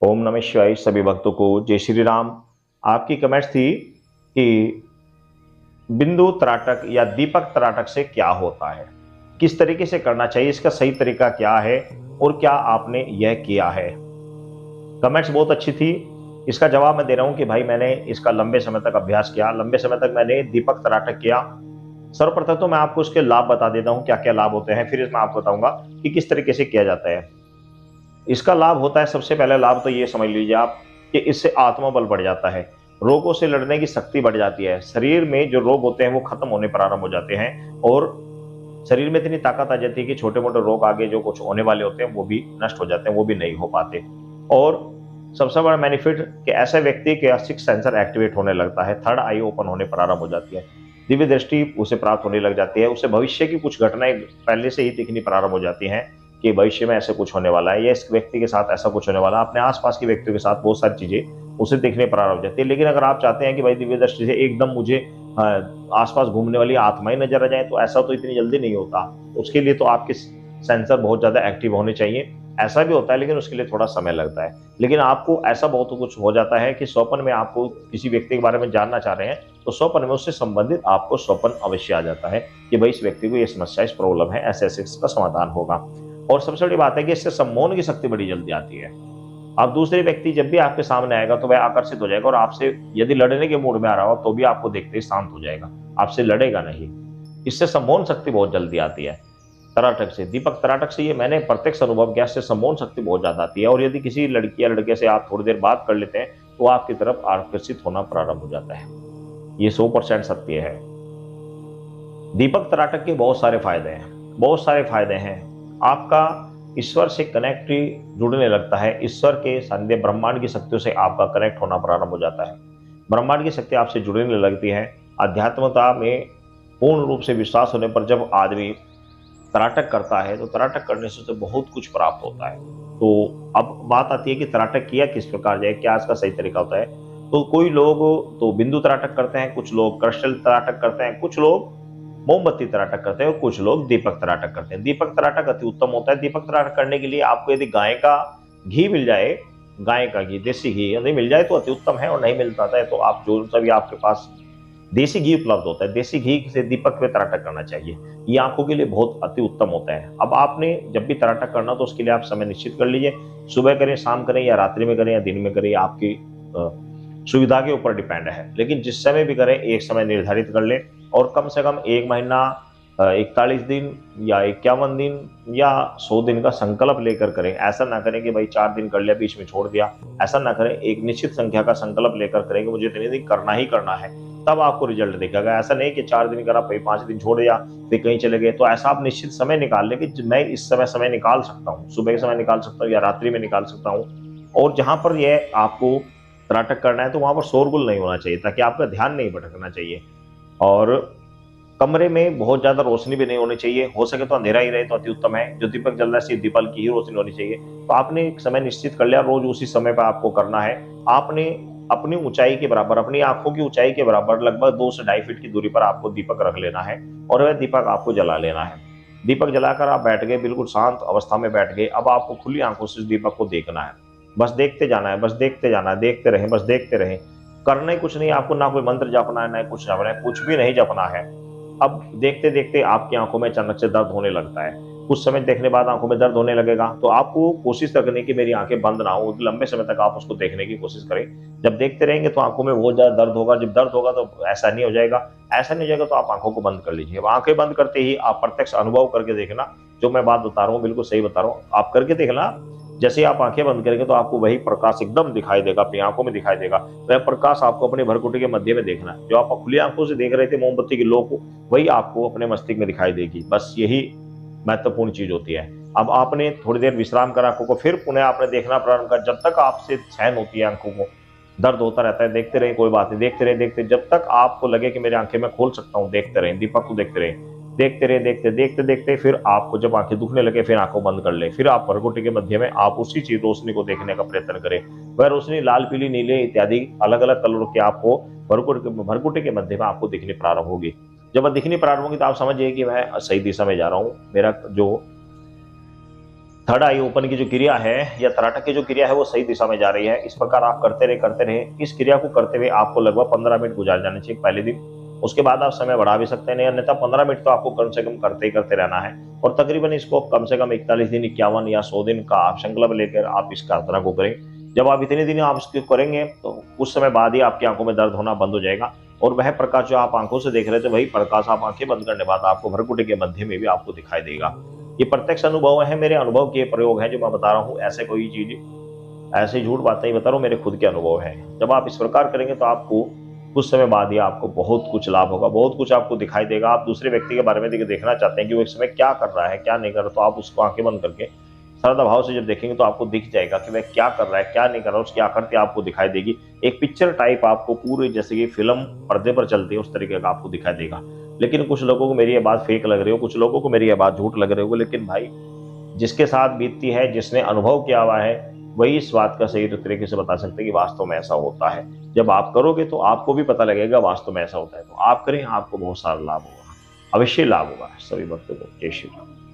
ओम नमः शिवाय। सभी भक्तों को जय श्री राम। आपकी कमेंट्स थी कि बिंदु त्राटक या दीपक त्राटक से क्या होता है, किस तरीके से करना चाहिए, इसका सही तरीका क्या है और क्या आपने यह किया है। कमेंट्स बहुत अच्छी थी। इसका जवाब मैं दे रहा हूं कि भाई मैंने इसका लंबे समय तक अभ्यास किया, लंबे समय तक मैंने दीपक त्राटक किया। सर्वप्रथम तो मैं आपको इसके लाभ बता देता हूं, क्या क्या लाभ होते हैं, फिर इसमें आपको बताऊंगा कि किस तरीके से किया जाता है। इसका लाभ होता है, सबसे पहले लाभ तो ये समझ लीजिए आप कि इससे आत्मबल बढ़ जाता है, रोगों से लड़ने की शक्ति बढ़ जाती है, शरीर में जो रोग होते हैं वो खत्म होने प्रारंभ हो जाते हैं और शरीर में इतनी ताकत आ जाती है कि छोटे मोटे रोग आगे जो कुछ होने वाले होते हैं वो भी नष्ट हो जाते हैं, वो भी नहीं हो पाते। और सबसे बड़ा बेनिफिट कि ऐसे व्यक्ति के सिक्स सेंसर एक्टिवेट होने लगता है, थर्ड आई ओपन होने प्रारंभ हो जाती है, दिव्य दृष्टि उसे प्राप्त होने लग जाती है, उसे भविष्य की कुछ घटनाएं पहले से ही दिखनी प्रारंभ हो जाती हैं कि भविष्य में ऐसे कुछ होने वाला है या इस व्यक्ति के साथ ऐसा कुछ होने वाला है। अपने आसपास के व्यक्तियों के साथ बहुत सारी चीजें उसे दिखने प्रारंभ हो जाती है। लेकिन अगर आप चाहते हैं कि भाई दिव्य दृष्टि से एकदम मुझे आसपास घूमने वाली आत्माएं नजर आ जाए, तो ऐसा तो इतनी जल्दी नहीं होता। उसके लिए तो आपके सेंसर बहुत ज्यादा एक्टिव होने चाहिए। ऐसा भी होता है लेकिन उसके लिए थोड़ा समय लगता है। लेकिन आपको ऐसा बहुत कुछ हो जाता है कि स्वप्न में आपको किसी व्यक्ति के बारे में जानना चाह रहे हैं तो स्वप्न में उससे संबंधित आपको स्वप्न अवश्य आ जाता है कि भाई इस व्यक्ति को ये समस्या, इस प्रॉब्लम है, ऐसे ऐसे इसका समाधान होगा। और सबसे बड़ी बात है कि इससे सम्मोहन की शक्ति बड़ी जल्दी आती है। अब दूसरे व्यक्ति जब भी आपके सामने आएगा तो वह आकर्षित हो जाएगा और आपसे यदि लड़ने के मूड में आ रहा हो तो भी आपको देखते ही शांत हो जाएगा, आपसे लड़ेगा नहीं। इससे सम्मोहन शक्ति बहुत जल्दी आती है। तराटक से, दीपक तराटक से ये मैंने प्रत्यक्ष अनुभव किया, इससे सम्मोहन शक्ति बहुत ज्यादा आती है। और यदि किसी लड़की या लड़के से आप थोड़ी देर बात कर लेते हैं तो आपकी तरफ आकर्षित होना प्रारंभ हो जाता है। ये 100% सत्य है। दीपक तराटक के बहुत सारे फायदे हैं, बहुत सारे फायदे हैं। आपका ईश्वर से कनेक्ट जुड़ने लगता है, ईश्वर के सानिध्य ब्रह्मांड की शक्तियों से आपका कनेक्ट होना प्रारंभ हो जाता है, ब्रह्मांड की शक्ति आपसे जुड़ने लगती है। आध्यात्मता में पूर्ण रूप से विश्वास होने पर जब आदमी तराटक करता है तो तराटक करने से उसे बहुत कुछ प्राप्त होता है। तो अब बात आती है कि तराटक किया किस प्रकार जाए, क्या इसका सही तरीका होता है। तो कोई लोग तो बिंदु तराटक करते हैं, कुछ लोग क्रिस्टल तराटक करते हैं, कुछ लोग मोमबत्ती तराटक करते हैं और कुछ लोग दीपक तराटक करते हैं। दीपक तराटक अति उत्तम होता है। दीपक तराटक करने के लिए आपको यदि गाय का घी मिल जाए, गाय का घी, देसी घी यदि मिल जाए तो अति उत्तम है, और नहीं मिल पाता है तो आप जो सभी आपके पास देसी घी उपलब्ध होता है, देसी घी से दीपक में तराटक करना चाहिए। ये आंखों के लिए बहुत अति उत्तम होता है। अब आपने जब भी तराटक करना तो उसके लिए आप समय निश्चित कर लीजिए, सुबह करें, शाम करें, या रात्रि में करें, या दिन में करें, आपकी सुविधा के ऊपर डिपेंड है। लेकिन जिस समय भी करें एक समय निर्धारित कर लें और कम से कम 1 महीना, 41 दिन या 51 दिन या 100 दिन का संकल्प लेकर करें। ऐसा ना करें कि भाई 4 दिन कर लिया बीच में छोड़ दिया, ऐसा ना करें। एक निश्चित संख्या का संकल्प लेकर करें कि मुझे इतने दिन करना ही करना है, तब आपको रिजल्ट दिखेगा। ऐसा नहीं कि 4 दिन करा फिर 5 दिन छोड़ दिया फिर कहीं चले गए। तो ऐसा आप निश्चित समय निकाल लें कि मैं इस समय निकाल सकता हूँ, सुबह के समय निकाल सकता हूँ या रात्रि में निकाल सकता हूँ। और जहां पर यह आपको त्राटक करना है तो वहां पर शोरगुल नहीं होना चाहिए ताकि आपका ध्यान नहीं भटकना चाहिए। और कमरे में बहुत ज्यादा रोशनी भी नहीं होनी चाहिए, हो सके तो अंधेरा ही रहे तो अति उत्तम है। जो दीपक जल रहा है सिर्फ दीपक की ही रोशनी होनी चाहिए। तो आपने एक समय निश्चित कर लिया, रोज उसी समय पर आपको करना है। आपने अपनी ऊंचाई के बराबर, अपनी आंखों की ऊंचाई के बराबर लगभग 2 से 2.5 फीट की दूरी पर आपको दीपक रख लेना है और वह दीपक आपको जला लेना है। दीपक जलाकर आप बैठ गए, बिल्कुल शांत अवस्था में बैठ गए। अब आपको खुली आंखों से उस दीपक को देखना है, बस देखते जाना है, बस देखते जाना है, देखते रहें, बस देखते रहें। करना ही कुछ नहीं आपको, ना कोई मंत्र जपना है, ना कुछ जपना है, कुछ भी नहीं जपना है। अब देखते देखते आपकी आंखों में अचानक से दर्द होने लगता है। कुछ समय देखने बाद आंखों में दर्द होने लगेगा तो आपको कोशिश करनी कि मेरी आंखें बंद ना हो, लंबे समय तक आप उसको देखने की कोशिश करें। जब देखते रहेंगे तो आंखों में बहुत ज्यादा दर्द होगा, जब दर्द होगा तो ऐसा नहीं हो जाएगा। ऐसा नहीं हो जाएगा तो आप आंखों को बंद कर लीजिए। आंखें बंद करते ही आप प्रत्यक्ष अनुभव करके देखना, जो मैं बात बता रहा हूँ बिल्कुल सही बता रहा हूँ, आप करके देखना। जैसे आप आंखें बंद करेंगे तो आपको वही प्रकाश एकदम दिखाई देगा, अपनी आंखों में दिखाई देगा। वह प्रकाश आपको अपने भरकुटी के मध्य में देखना है। जो आप खुली आंखों से देख रहे थे मोमबत्ती की लो को, वही आपको अपने मस्तिष्क में दिखाई देगी। बस यही महत्वपूर्ण चीज होती है। अब आपने थोड़ी देर विश्राम कर आंखों को, फिर पुनः आपने देखना प्रारंभ कर। जब तक आपसे चैन होती है, आंखों को दर्द होता रहता है, देखते रहे, कोई बात नहीं, देखते रहे, देखते, जब तक आपको लगे कि मेरी आंखें मैं खोल सकता हूँ, देखते रहे, दीपक को देखते रहे, देखते रहे, देखते देखते देखते फिर आपको जब आंखें दुखने लगे फिर आंखों बंद कर ले। फिर आप भरकुटी के मध्य में आप उसी चीज रोशनी को देखने का प्रयत्न करें। वह रोशनी लाल, पीली, नीले इत्यादि अलग अलग कलर के आपको भरकुटी के मध्य में आपको दिखनी प्रारंभ होगी। जब वह दिखनी प्रारंभ होगी तो आप समझिए कि मैं सही दिशा में जा रहा हूँ। मेरा जो थर्ड आई ओपन की जो क्रिया है या त्राटक की जो क्रिया है वो सही दिशा में जा रही है। इस प्रकार आप करते रहे। इस क्रिया को करते हुए आपको लगभग 15 मिनट गुजार जाने चाहिए पहले दिन। उसके बाद आप समय बढ़ा भी सकते हैं, नहीं अन्यथा 15 मिनट तो आपको कम से कम करते ही करते रहना है। और तकरीबन इसको कम से कम 41 दिन, 51 या 100 दिन का आप संकल्प लेकर आप इस साधना को करें। जब आप इतने दिन आप इसको करेंगे तो कुछ समय बाद ही आपकी आंखों में दर्द होना बंद हो जाएगा, और वह प्रकाश जो आप आंखों से देख रहे थे वही प्रकाश आप आंखें बंद करने बाद आपको भ्रकुटी के मध्य में भी आपको दिखाई देगा। ये प्रत्यक्ष अनुभव है, मेरे अनुभव के प्रयोग है जो मैं बता रहा हूँ। ऐसे कोई चीज ऐसे झूठ बात नहीं बता रहा हूँ, मेरे खुद के अनुभव है। जब आप इस प्रकार करेंगे तो आपको कुछ समय बाद ही आपको बहुत कुछ लाभ होगा, बहुत कुछ आपको दिखाई देगा। आप दूसरे व्यक्ति के बारे में देखना चाहते हैं कि वो इस समय क्या कर रहा है क्या नहीं कर रहा, तो आप उसको आंखें बंद करके श्रद्धा भाव से जब देखेंगे तो आपको दिख जाएगा कि वह क्या कर रहा है क्या नहीं कर रहा, उसकी आकृति आपको दिखाई देगी। एक पिक्चर टाइप आपको पूरे, जैसे कि फिल्म पर्दे पर चलती है उस तरीके का आपको दिखाई देगा। लेकिन कुछ लोगों को मेरी ये बात फेक लग रही हो, कुछ लोगों को मेरी ये बात झूठ लग रही हो, लेकिन भाई जिसके साथ बीतती है, जिसने अनुभव किया हुआ है, वही इस बात का सही तरीके से बता सकते हैं कि वास्तव में ऐसा होता है। जब आप करोगे तो आपको भी पता लगेगा वास्तव में ऐसा होता है। तो आप करें, आपको बहुत सारा लाभ होगा, अवश्य लाभ होगा। सभी भक्तों को जय श्री राम।